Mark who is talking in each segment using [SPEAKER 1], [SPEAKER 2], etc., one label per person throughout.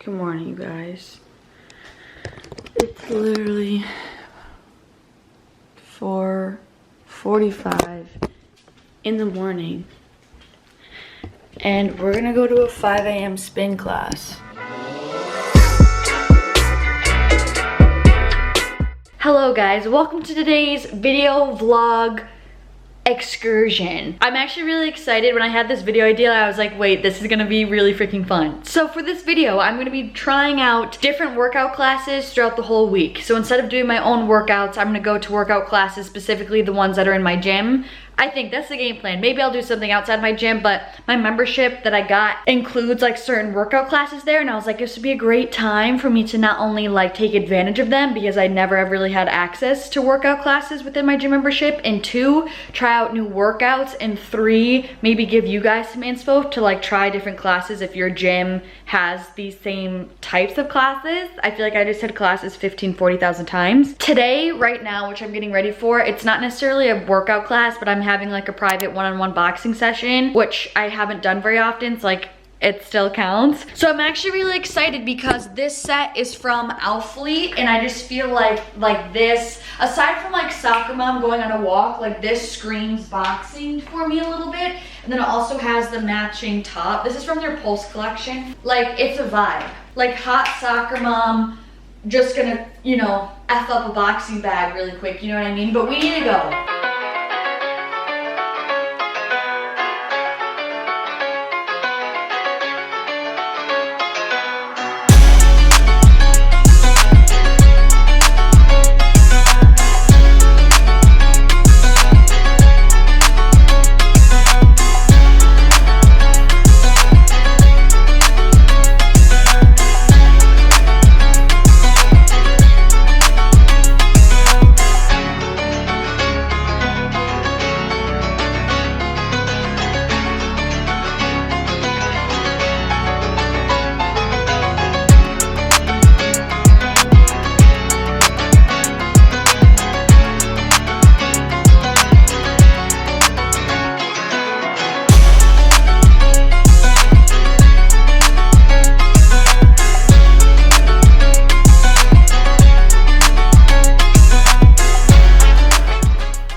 [SPEAKER 1] Good morning, you guys. It's literally 4:45 in the morning. And we're gonna go to a 5 a.m. spin class. Hello guys, welcome to today's video vlog excursion. I'm actually really excited. When I had this video idea, I was like, wait, this is gonna be really freaking fun. So for this video, I'm gonna be trying out different workout classes throughout the whole week. So instead of doing my own workouts, I'm gonna go to workout classes, specifically the ones that are in my gym. I think that's the game plan. Maybe I'll do something outside my gym, but my membership that I got includes like certain workout classes there, and I was like, this would be a great time for me to not only like take advantage of them, because I never have really had access to workout classes within my gym membership, and 2, try out new workouts, and 3, maybe give you guys some inspo to like try different classes if your gym has these same types of classes. I feel like I just said classes 40,000 times. Today, right now, which I'm getting ready for, it's not necessarily a workout class, but I'm having like a private one-on-one boxing session, which I haven't done very often, so like it still counts. So I'm actually really excited because this set is from Outfleet, and I just feel like this, aside from like soccer mom going on a walk, like this screams boxing for me a little bit. And then it also has the matching top. This is from their Pulse collection. Like, it's a vibe. Like hot soccer mom, just gonna, you know, F up a boxing bag really quick, you know what I mean? But we need to go.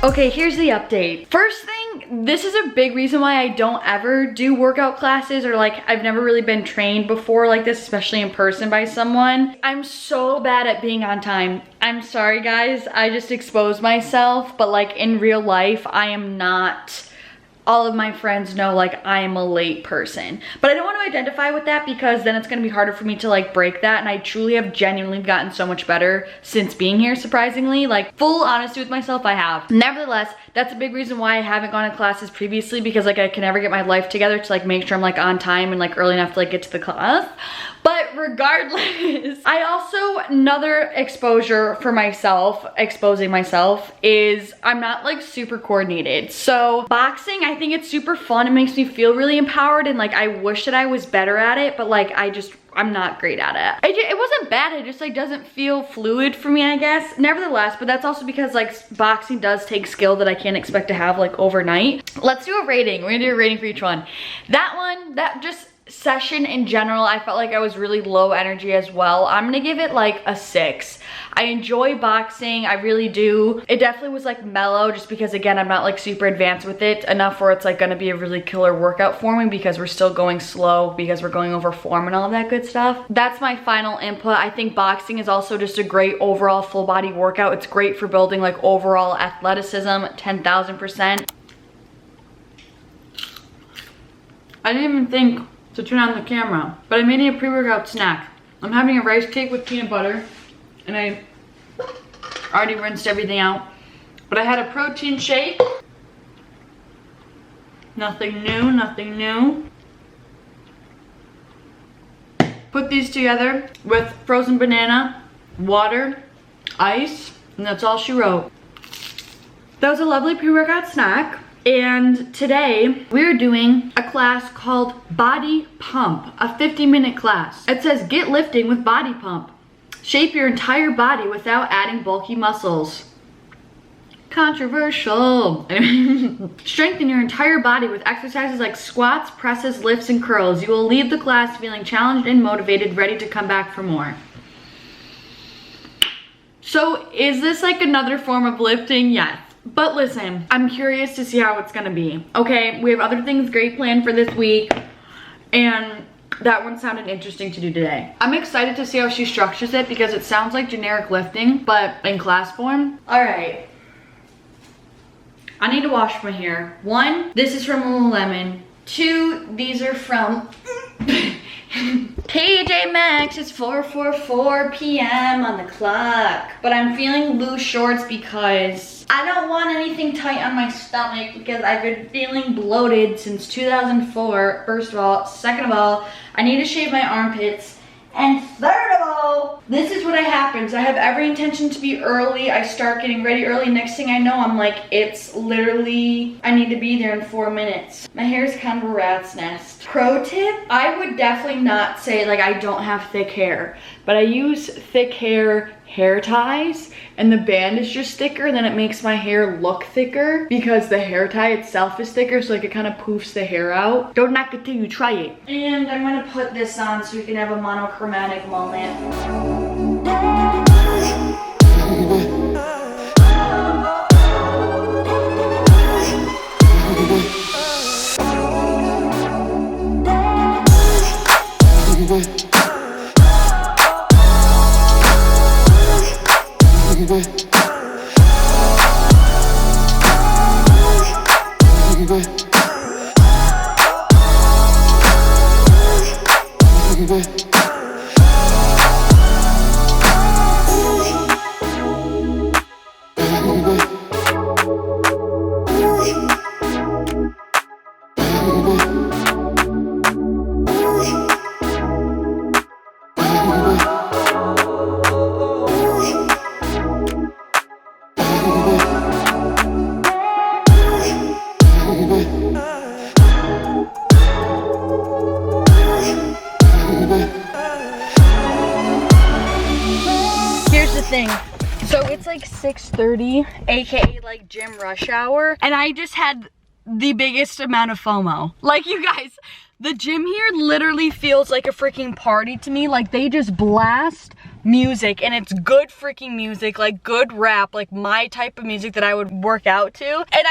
[SPEAKER 1] Okay, here's the update. First thing, this is a big reason why I don't ever do workout classes, or like I've never really been trained before like this, especially in person by someone. I'm so bad at being on time. I'm sorry guys, I just exposed myself, but like in real life, I am not. All of my friends know like I am a late person, but I don't want to identify with that because then it's going to be harder for me to like break that. And I truly have genuinely gotten so much better since being here, surprisingly. Like, full honesty with myself, I have. Nevertheless, that's a big reason why I haven't gone to classes previously, because like I can never get my life together to like make sure I'm like on time and like early enough to like get to the class. But regardless, I also, another exposure for myself, exposing myself, is I'm not like super coordinated. So boxing, I think it's super fun. It makes me feel really empowered, and like I wish that I was better at it, but like I'm not great at it. It wasn't bad, it just like doesn't feel fluid for me, I guess. Nevertheless, but that's also because like boxing does take skill that I can't expect to have like overnight. Let's do a rating. We're gonna do a rating for each one. That just session in general, I felt like I was really low energy as well. I'm gonna give it like a 6. I enjoy boxing, I really do. It definitely was like mellow, just because again, I'm not like super advanced with it enough where it's like gonna be a really killer workout for me, because we're still going slow, because we're going over form and all of that good stuff. That's my final input. I think boxing is also just a great overall full body workout. It's great for building like overall athleticism, 10,000%. I didn't even think to turn on the camera, but I made a pre-workout snack. I'm having a rice cake with peanut butter, and I already rinsed everything out. But I had a protein shake. Nothing new, nothing new. Put these together with frozen banana, water, ice, and that's all she wrote. That was a lovely pre-workout snack. And today we're doing a class called Bodypump, a 50-minute class. It says get lifting with Bodypump. Shape your entire body without adding bulky muscles. controversial. Strengthen your entire body with exercises like squats, presses, lifts, and curls. You will leave the class feeling challenged and motivated, ready to come back for more. So is this like another form of lifting? Yes. But listen, I'm curious to see how it's gonna be. Okay, we have other things great planned for this week, and that one sounded interesting to do today. I'm excited to see how she structures it because it sounds like generic lifting, but in class form. All right, I need to wash my hair. 1, this is from Lululemon. 2, these are from TJ Maxx. It's 4:44 p.m. on the clock, but I'm feeling loose shorts because I don't want anything tight on my stomach because I've been feeling bloated since 2004, first of all. Second of all, I need to shave my armpits. And third of all, this is what happens. I have every intention to be early. I start getting ready early. Next thing I know, I'm like, it's literally, I need to be there in 4 minutes. My hair is kind of a rat's nest. Pro tip, I would definitely not say like I don't have thick hair, but I use thick hair ties, and the band is just thicker, then it makes my hair look thicker because the hair tie itself is thicker, so like it kind of poofs the hair out. Don't knock it till you try it. And I'm gonna put this on so we can have a monochromatic moment. Thing. So it's like 6:30, aka like gym rush hour, and I just had the biggest amount of FOMO. Like, you guys, the gym here literally feels like a freaking party to me. Like, they just blast music, and it's good freaking music, like good rap, like my type of music that I would work out to. And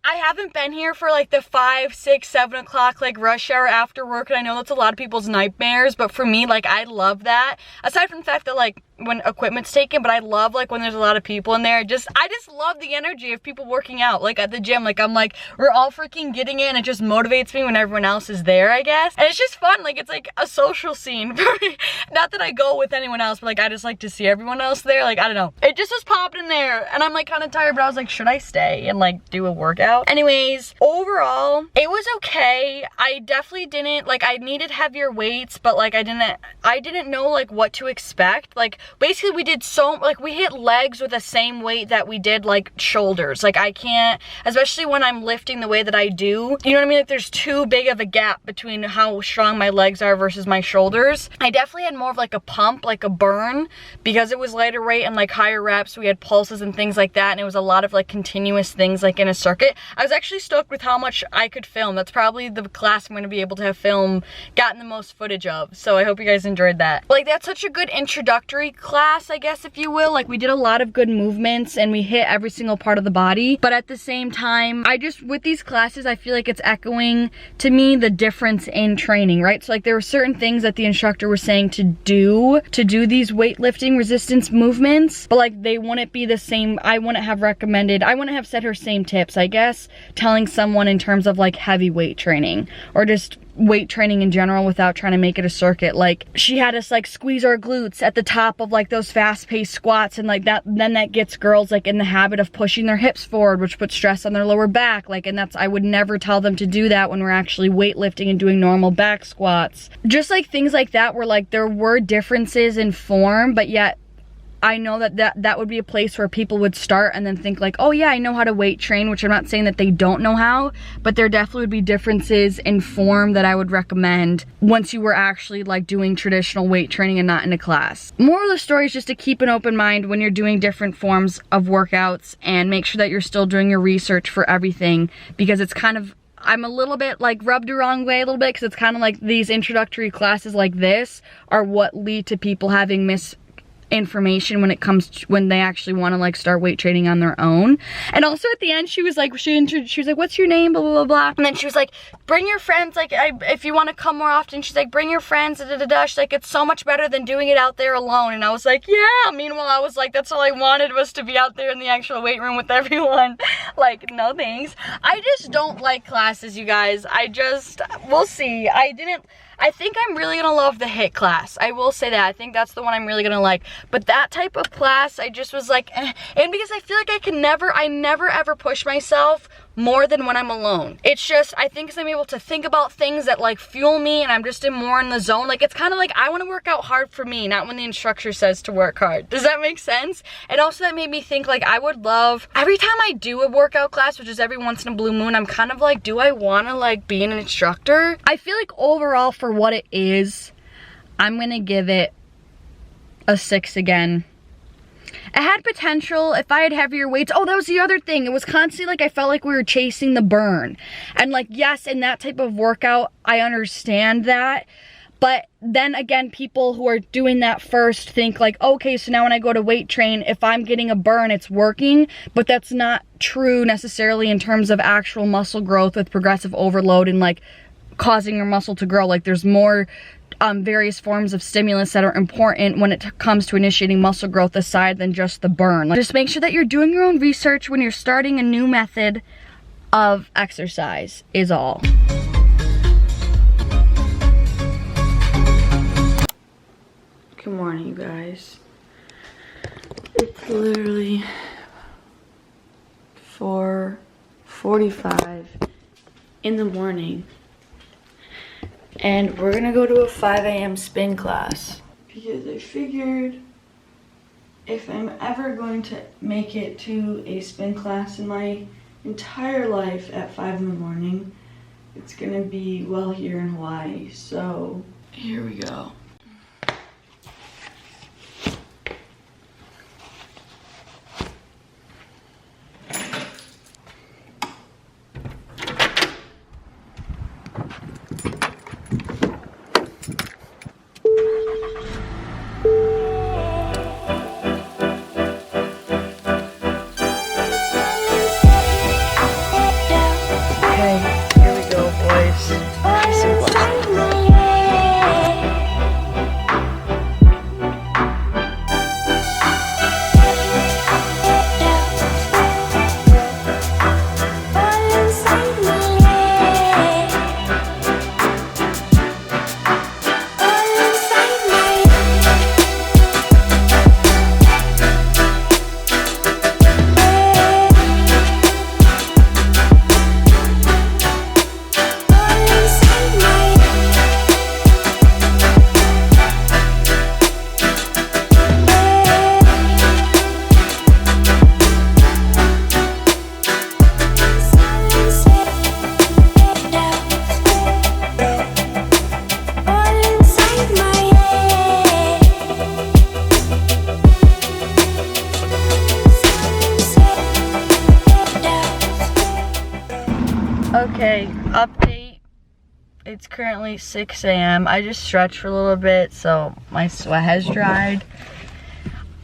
[SPEAKER 1] I haven't been here for like the 5, 6, 7 o'clock like rush hour after work, and I know that's a lot of people's nightmares, but for me, like, I love that. Aside from the fact that like when equipment's taken, but I love like when there's a lot of people in there. I just love the energy of people working out like at the gym. Like, I'm like, we're all freaking getting in. It just motivates me when everyone else is there, I guess. And it's just fun. Like, it's like a social scene for me. Not that I go with anyone else, but like I just like to see everyone else there. Like, I don't know, it just was popping in there, and I'm like kind of tired, but I was like, should I stay and like do a workout? Anyways, overall it was okay. I definitely didn't like, I needed heavier weights, but like I didn't know like what to expect. Like, basically we did we hit legs with the same weight that we did like shoulders. Like, I can't, especially when I'm lifting the way that I do, you know what I mean? Like, there's too big of a gap between how strong my legs are versus my shoulders. I definitely had more of like a pump, like a burn, because it was lighter weight and like higher reps. We had pulses and things like that, and it was a lot of like continuous things like in a circuit. I was actually stoked with how much I could film. That's probably the class I'm going to be able to have gotten the most footage of, so I hope you guys enjoyed that. Like, that's such a good introductory class, I guess, if you will. Like, we did a lot of good movements and we hit every single part of the body, but at the same time, with these classes, I feel like it's echoing to me the difference in training, right? So like, there were certain things that the instructor was saying to do these weightlifting resistance movements, but like they wouldn't be the same. I wouldn't have said her same tips, I guess, telling someone in terms of like heavy weight training or just weight training in general without trying to make it a circuit. Like, she had us like squeeze our glutes at the top of like those fast-paced squats, and like then that gets girls like in the habit of pushing their hips forward, which puts stress on their lower back. Like, and I would never tell them to do that when we're actually weightlifting and doing normal back squats. Just like things like that, where like there were differences in form, but yet I know that would be a place where people would start and then think like, oh yeah, I know how to weight train, which I'm not saying that they don't know how, but there definitely would be differences in form that I would recommend once you were actually like doing traditional weight training and not in a class. Moral of the story is just to keep an open mind when you're doing different forms of workouts, and make sure that you're still doing your research for everything, because it's kind of, I'm a little bit like rubbed the wrong way a little bit, because it's kind of like these introductory classes like this are what lead to people having misinformation when it comes to when they actually want to like start weight training on their own. And also at the end she was like, she was like, what's your name, blah blah blah blah, and then she was like, bring your friends, like if you want to come more often, she's like, bring your friends, da, da, da, da. She's like, it's so much better than doing it out there alone. And I was like, yeah. Meanwhile I was like, that's all I wanted was to be out there in the actual weight room with everyone. Like, no thanks. I just don't like classes, you guys. We'll see. I think I'm really gonna love the HIIT class. I will say that. I think that's the one I'm really gonna like. But that type of class, I just was like, eh. And because I feel like I never ever push myself more than when I'm alone. It's just, I think 'cause I'm able to think about things that like fuel me, and I'm just more in the zone. Like, it's kind of like I want to work out hard for me, not when the instructor says to work hard. Does that make sense? And also that made me think like I would love, every time I do a workout class, which is every once in a blue moon, I'm kind of like, do I want to like be an instructor? I feel like overall for what it is, I'm gonna give it a 6 again. It had potential if I had heavier weights. Oh, that was the other thing. It was constantly like I felt like we were chasing the burn. And like, yes, in that type of workout, I understand that. But then again, people who are doing that first think like, okay, so now when I go to weight train, if I'm getting a burn, it's working. But that's not true necessarily in terms of actual muscle growth with progressive overload and like causing your muscle to grow. Like, there's more various forms of stimulus that are important when it comes to initiating muscle growth aside than just the burn. Like, just make sure that you're doing your own research when you're starting a new method of exercise is all. Good morning, you guys. It's literally 4:45 in the morning. And we're gonna go to a 5 a.m. spin class because I figured if I'm ever going to make it to a spin class in my entire life at 5 in the morning, it's gonna be well here in Hawaii. So here we go. Okay, update. It's currently 6 a.m. I just stretched for a little bit, so my sweat has dried.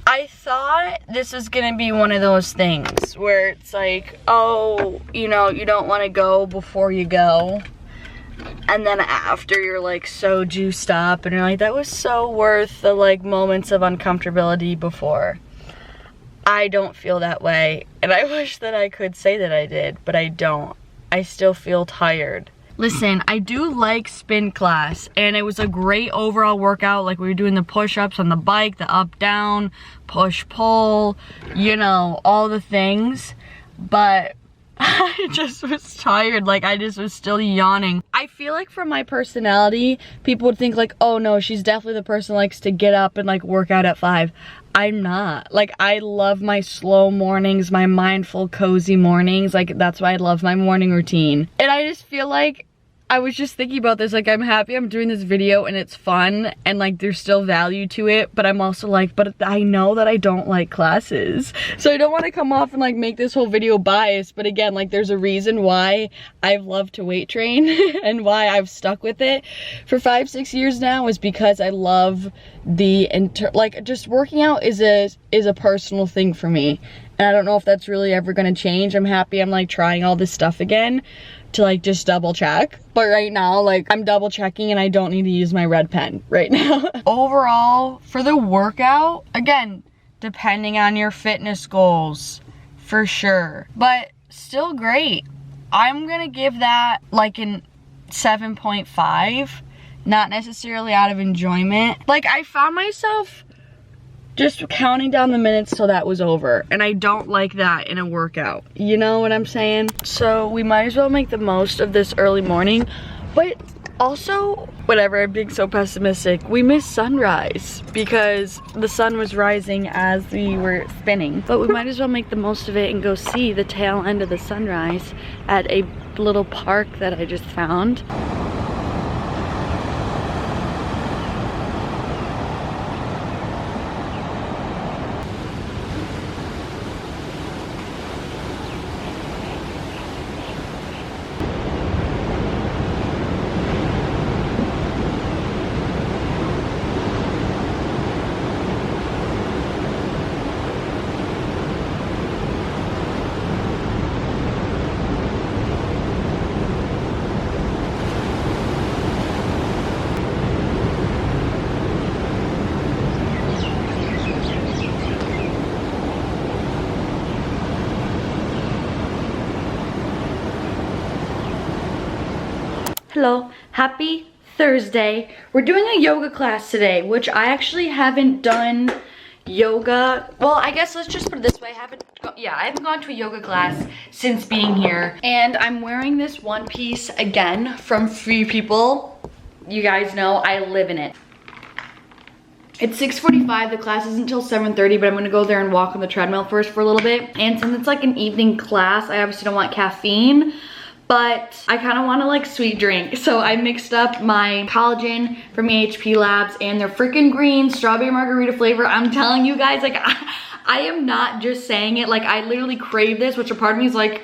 [SPEAKER 1] I thought this was gonna be one of those things where it's like, oh, you know, you don't want to go before you go. And then after you're like so juiced up and you're like, that was so worth the like moments of uncomfortability before. I don't feel that way. And I wish that I could say that I did, but I don't. I still feel tired. Listen, I do like spin class, and it was a great overall workout. Like, we were doing the push-ups on the bike, the up-down, push-pull, you know, all the things. But I just was tired, like I just was still yawning. I feel like from my personality, people would think like, oh no, she's definitely the person who likes to get up and like work out at 5. I'm not. Like, I love my slow mornings, my mindful, cozy mornings. Like, that's why I love my morning routine. And I just feel like I was just thinking about this, like I'm happy I'm doing this video and it's fun and like there's still value to it, but I'm also like, but I know that I don't like classes. So I don't want to come off and like make this whole video biased, but again, like there's a reason why I've loved to weight train and why I've stuck with it for 5-6 years now is because I love the like just working out is a personal thing for me. And I don't know if that's really ever gonna change. I'm happy I'm like trying all this stuff again to like just double check, but right now like I'm double checking and I don't need to use my red pen right now. Overall for the workout, again, depending on your fitness goals for sure, but still great. I'm gonna give that like an 7.5, not necessarily out of enjoyment. Like I found myself just counting down the minutes till that was over, and I don't like that in a workout, you know what I'm saying? So we might as well make the most of this early morning, but also, whatever, I'm being so pessimistic, we missed sunrise because the sun was rising as we were spinning, but we might as well make the most of it and go see the tail end of the sunrise at a little park that I just found. Hello, happy Thursday. We're doing a yoga class today, which I actually haven't done yoga. Well, I guess let's just put it this way. I haven't gone to a yoga class since being here. And I'm wearing this one piece again from Free People. You guys know I live in it. It's 6:45, the class isn't until 7:30, but I'm gonna go there and walk on the treadmill first for a little bit. And since it's like an evening class, I obviously don't want caffeine, but I kind of want to like sweet drink. So I mixed up my collagen from EHPLABS and their freaking green strawberry margarita flavor. I'm telling you guys, like I am not just saying it, like I literally crave this, which a part of me is like,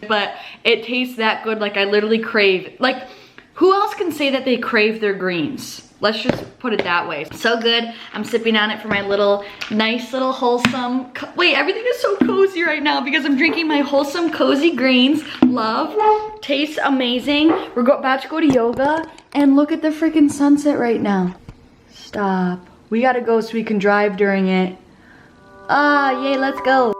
[SPEAKER 1] but it tastes that good, like I literally crave. Like who else can say that they crave their greens? Let's just put it that way. So good. I'm sipping on it for my nice little wholesome, wait, everything is so cozy right now because I'm drinking my wholesome cozy greens. Love, tastes amazing. We're about to go to yoga and look at the freaking sunset right now. Stop. We gotta go so we can drive during it. Ah, yay, let's go.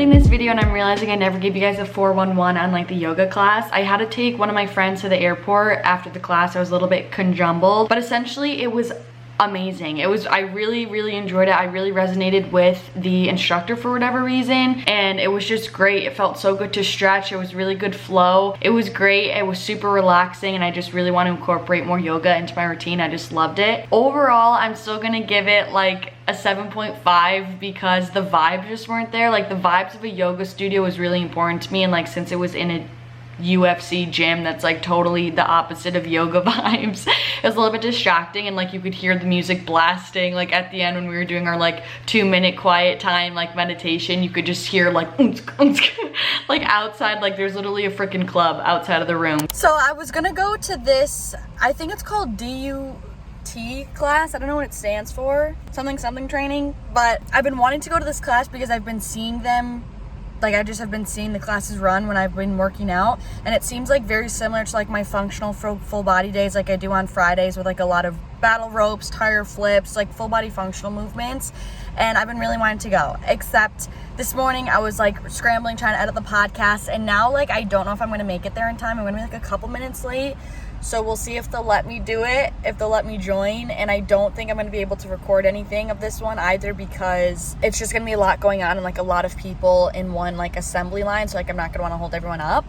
[SPEAKER 1] This video and I'm realizing I never gave you guys a 411 on like the yoga class. I had to take one of my friends to the airport after the class. I was a little bit conjumbled, but essentially it was amazing. I really enjoyed it. I really resonated with the instructor for whatever reason, and it was just great. It felt so good to stretch. It was really good flow. It was great. It was super relaxing, and I just really want to incorporate more yoga into my routine. I just loved it. Overall, I'm still gonna give it like a 7.5 because the vibes just weren't there. Like the vibes of a yoga studio was really important to me, and like since it was in a UFC gym that's like totally the opposite of yoga vibes, it was a little bit distracting, and like you could hear the music blasting like at the end when we were doing our like 2-minute quiet time like meditation. You could just hear like like outside, like there's literally a freaking club outside of the room. So I was gonna go to this, I think it's called DUT class. I don't know what it stands for, something training, but I've been wanting to go to this class because I've been seeing them like I just have been seeing the classes run when I've been working out, and it seems like very similar to like my functional full body days like I do on Fridays, with like a lot of battle ropes, tire flips, like full body functional movements. And I've been really wanting to go, except this morning I was like scrambling trying to edit the podcast, and now like I don't know if I'm gonna make it there in time. I'm gonna be like a couple minutes late, so we'll see if they'll let me do it, if they'll let me join. And I don't think I'm gonna be able to record anything of this one either, because it's just gonna be a lot going on and like a lot of people in one like assembly line, so like I'm not gonna want to hold everyone up.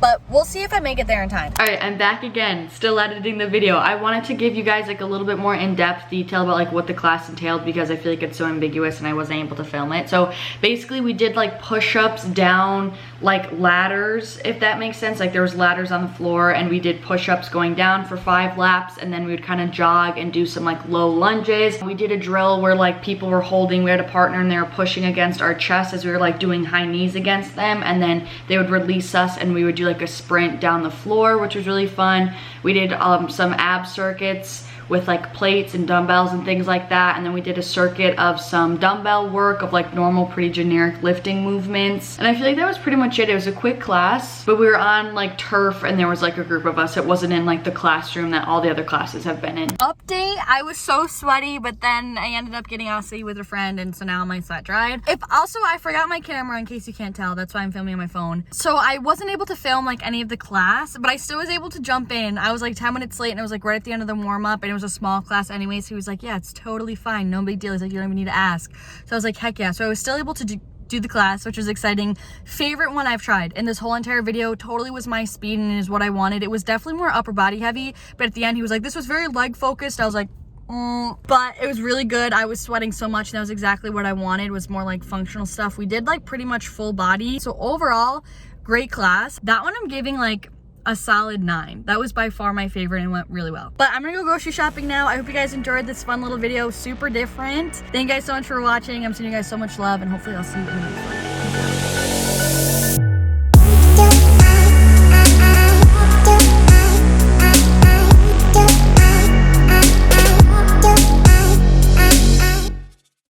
[SPEAKER 1] But we'll see if I make it there in time. All right, I'm back again, still editing the video. I wanted to give you guys like a little bit more in-depth detail about like what the class entailed, because I feel like it's so ambiguous and I wasn't able to film it. So basically we did like push-ups down like ladders, if that makes sense. Like there was ladders on the floor, and we did push-ups going down for 5 laps, and then we would kind of jog and do some like low lunges. We did a drill where like people were holding, we had a partner and they were pushing against our chest as we were like doing high knees against them, and then they would release us and we would do like a sprint down the floor, which was really fun. We did some ab circuits with like plates and dumbbells and things like that, and then we did a circuit of some dumbbell work of like normal, pretty generic lifting movements. And I feel like that was pretty much it. It was a quick class, but we were on like turf, and there was like a group of us. It wasn't in like the classroom that all the other classes have been in. Update, I was so sweaty, but then I ended up getting Aussie with a friend, and so now my sweat dried. Also, I forgot my camera, in case you can't tell. That's why I'm filming on my phone. So I wasn't able to film like any of the class, but I still was able to jump in. I was like 10 minutes late, and it was like right at the end of the warm-up, and it was a small class anyway, so he was like, yeah, it's totally fine, no big deal. He's like, you don't even need to ask. So I was like, heck yeah. So I was still able to do the class, which was exciting. Favorite one I've tried in this whole entire video. Totally was my speed and is what I wanted. It was definitely more upper body heavy, but at the end he was like, this was very leg focused. I was like, but it was really good. I was sweating so much, and that was exactly what I wanted, was more like functional stuff. We did like pretty much full body. So overall, great class. That one I'm giving like a solid 9. That was by far my favorite and went really well. But I'm gonna go grocery shopping now. I hope you guys enjoyed this fun little video, super different. Thank you guys so much for watching. I'm sending you guys so much love, and hopefully I'll see you in the next one.